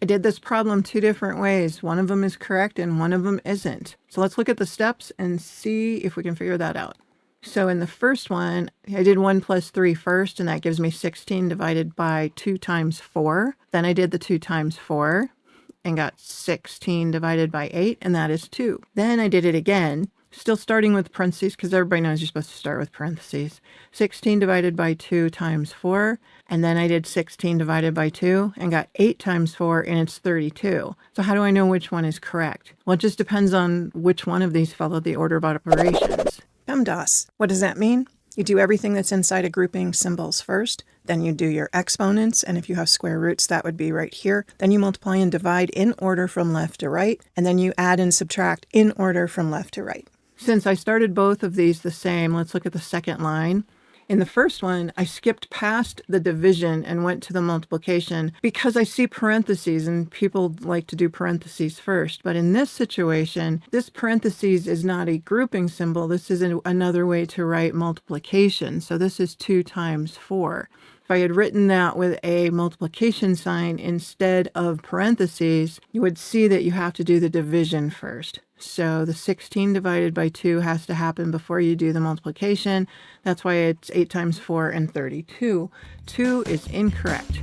I did this problem 2 different ways. One of them is correct and one of them isn't. So let's look at the steps and see if we can figure that out. So in the first one, I did 1 plus 3 first, and that gives me 16 divided by 2 times 4. Then I did the 2 times 4 and got 16 divided by 8, and that is 2. Then I did it again, still starting with parentheses, because everybody knows you're supposed to start with parentheses. 16 divided by 2 times 4, and then I did 16 divided by 2 and got 8 times 4, and it's 32. So how do I know which one is correct? Well, it just depends on which one of these followed the order of operations. PEMDAS. What does that mean? You do everything that's inside a grouping symbols first, then you do your exponents, and if you have square roots, that would be right here. Then you multiply and divide in order from left to right, and then you add and subtract in order from left to right. Since I started both of these the same, let's look at the second line. In the first one, I skipped past the division and went to the multiplication because I see parentheses and people like to do parentheses first. But in this situation, this parentheses is not a grouping symbol. This is another way to write multiplication. So this is 2 times 4. If I had written that with a multiplication sign instead of parentheses, you would see that you have to do the division first. So the 16 divided by 2 has to happen before you do the multiplication. That's why it's 8 times 4 and 32. 2 is incorrect.